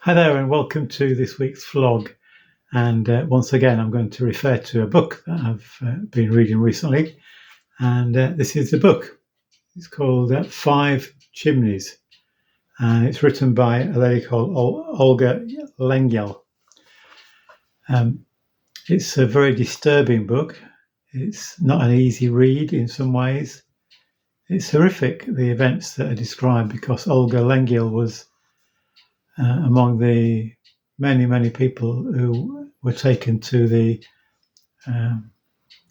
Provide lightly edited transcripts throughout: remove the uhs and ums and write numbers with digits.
Hi there, and welcome to this week's vlog. And once again, I'm going to refer to a book that I've been reading recently. And this is the book. It's called Five Chimneys. And it's written by a lady called Olga Lengyel. It's a very disturbing book. It's not an easy read in some ways. It's horrific, the events that are described, because Olga Lengyel was among the many people who were taken to the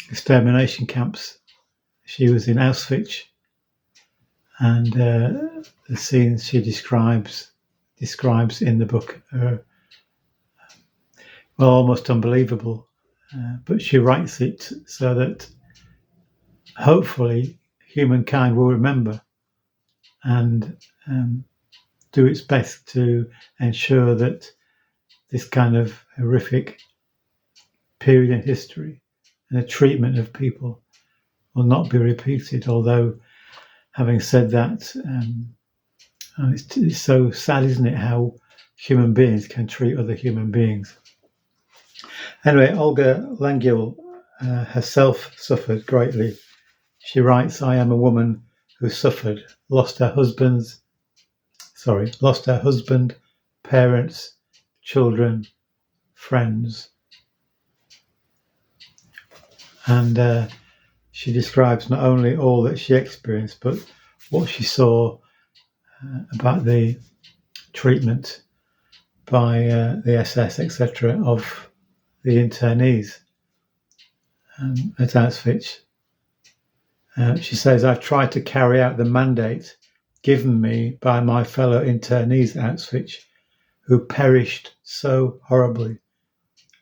extermination camps. She was in Auschwitz, and the scenes she describes in the book are almost unbelievable. But she writes it so that hopefully humankind will remember and do its best to ensure that this kind of horrific period in history and the treatment of people will not be repeated. Although, having said that, it's so sad, isn't it, how human beings can treat other human beings. Anyway, Olga Lengyel herself suffered greatly. She writes, "I am a woman who suffered, lost her husband, parents, children, friends." And she describes not only all that she experienced, but what she saw about the treatment by the SS, etc., of the internees at Auschwitz. She says, "I've tried to carry out the mandate given me by my fellow internees at Auschwitz, who perished so horribly.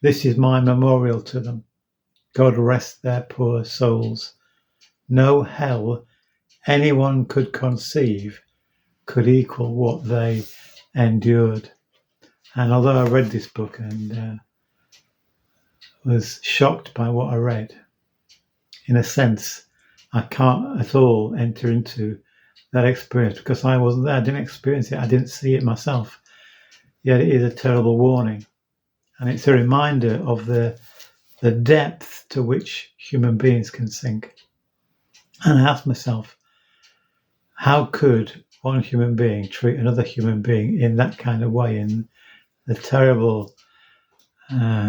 This is my memorial to them. God rest their poor souls. No hell anyone could conceive could equal what they endured." And although I read this book and was shocked by what I read, in a sense, I can't at all enter into that experience because I wasn't there. I didn't experience it. I didn't see it myself. Yet it is a terrible warning. And it's a reminder of the depth to which human beings can sink. And I asked myself, how could one human being treat another human being in that kind of way, in the terrible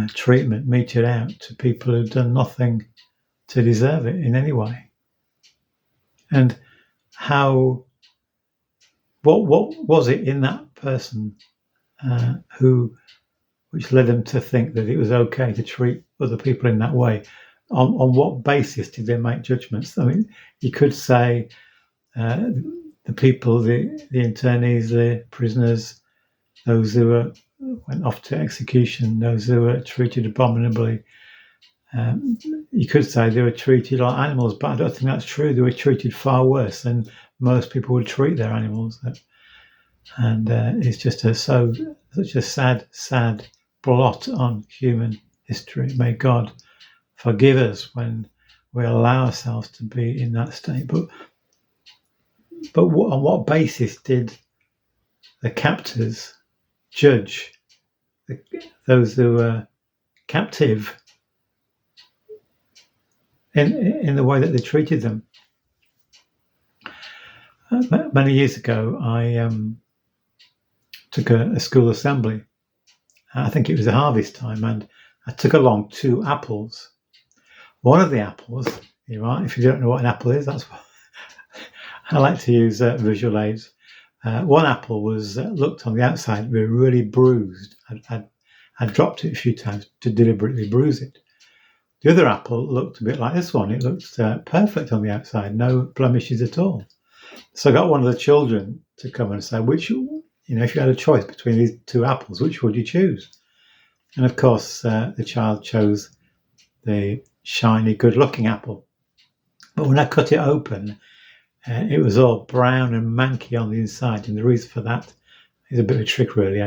treatment meted out to people who've done nothing to deserve it in any way? And what was it in that person which led them to think that it was okay to treat other people in that way? On what basis did they make judgments? I mean, you could say the people, the internees, the prisoners, those who went off to execution, those who were treated abominably. You could say they were treated like animals, but I don't think that's true. They were treated far worse than most people would treat their animals. And it's just such a sad blot on human history. May God forgive us when we allow ourselves to be in that state. But on what basis did the captors judge those who were captive in the way that they treated them? Many years ago, I took a school assembly. I think it was a harvest time, and I took along 2 apples. One of the apples, if you don't know what an apple is, that's what I like to use visual aids. One apple was looked on the outside to be really bruised. I'd dropped it a few times to deliberately bruise it. The other apple looked a bit like this one. It looked perfect on the outside, no blemishes at all. So I got one of the children to come and say, if you had a choice between these 2 apples, which would you choose? And of course, the child chose the shiny, good-looking apple. But when I cut it open, it was all brown and manky on the inside. And the reason for that is a bit of a trick, really.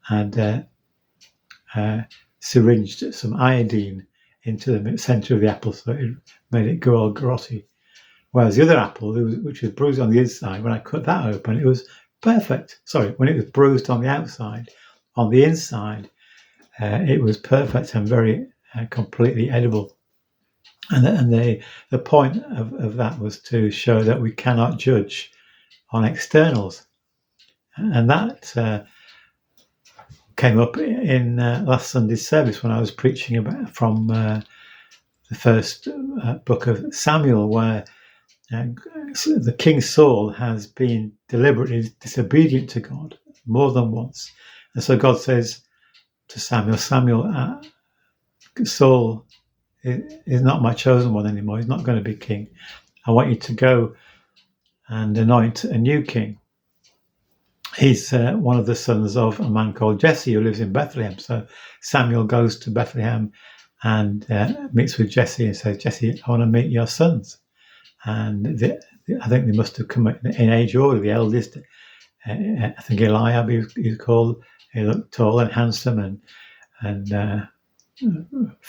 I'd syringed some iodine into the centre of the apple, so it made it go all grotty. Whereas the other apple, which was bruised on the inside, when I cut that open, it was perfect. Sorry, when it was bruised on the outside, on the inside, it was perfect and very completely edible. And the point of that was to show that we cannot judge on externals. And that came up in last Sunday's service when I was preaching about from the first book of Samuel, where the King Saul has been deliberately disobedient to God more than once. And so God says to Samuel, Saul is not my chosen one anymore. He's not going to be king. I want you to go and anoint a new king. He's one of the sons of a man called Jesse who lives in Bethlehem. So Samuel goes to Bethlehem and meets with Jesse and says, Jesse, I want to meet your sons. And I think they must have come in age order. The eldest, I think Eliab he's called. He looked tall and handsome and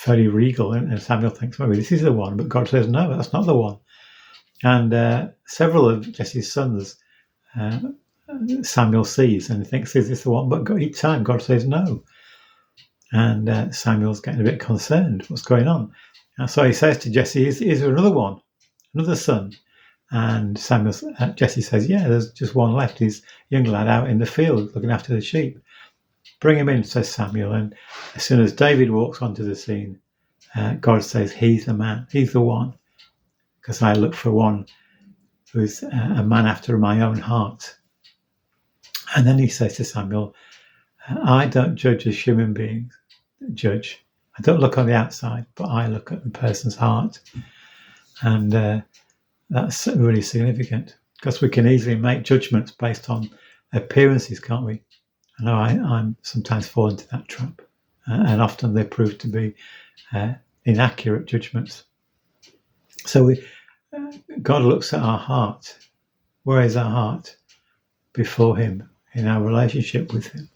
very regal. And Samuel thinks, maybe this is the one. But God says, no, that's not the one. And several of Jesse's sons Samuel sees and he thinks, is this the one? But each time God says no. And Samuel's getting a bit concerned. What's going on? And so he says to Jesse, is there another one? Another son? And Jesse says, yeah, there's just one left. He's a young lad out in the field looking after the sheep. Bring him in, says Samuel. And as soon as David walks onto the scene, God says, he's the man. He's the one. Because I look for one who's a man after my own heart. And then he says to Samuel, I don't judge as human beings judge. I don't look on the outside, but I look at the person's heart. And that's really significant because we can easily make judgments based on appearances, can't we? I know I'm sometimes fall into that trap. And often they prove to be inaccurate judgments. So God looks at our heart. Where is our heart before him in our relationship with him?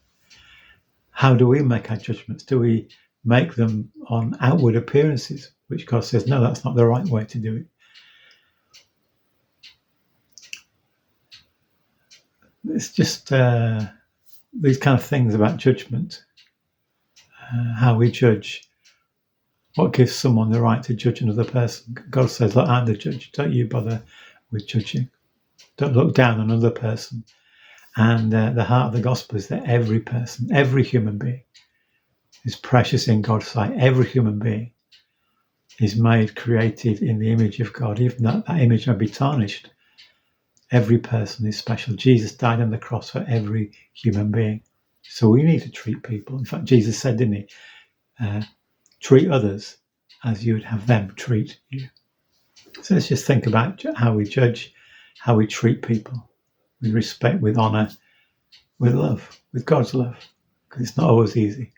How do we make our judgments? Do we make them on outward appearances, which God says, no, that's not the right way to do it? It's just these kind of things about judgment, how we judge. What gives someone the right to judge another person? God says, look, I'm the judge. Don't you bother with judging. Don't look down on another person. And the heart of the gospel is that every person, every human being is precious in God's sight. Every human being is made, created in the image of God. Even that image may be tarnished. Every person is special. Jesus died on the cross for every human being. So we need to treat people. In fact, Jesus said, didn't he? Treat others as you would have them treat you. So let's just think about how we judge, how we treat people with respect, with honour, with love, with God's love, because it's not always easy.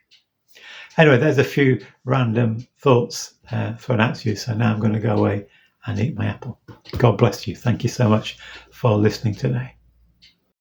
Anyway, there's a few random thoughts thrown out to you. So now I'm going to go away and eat my apple. God bless you. Thank you so much for listening today.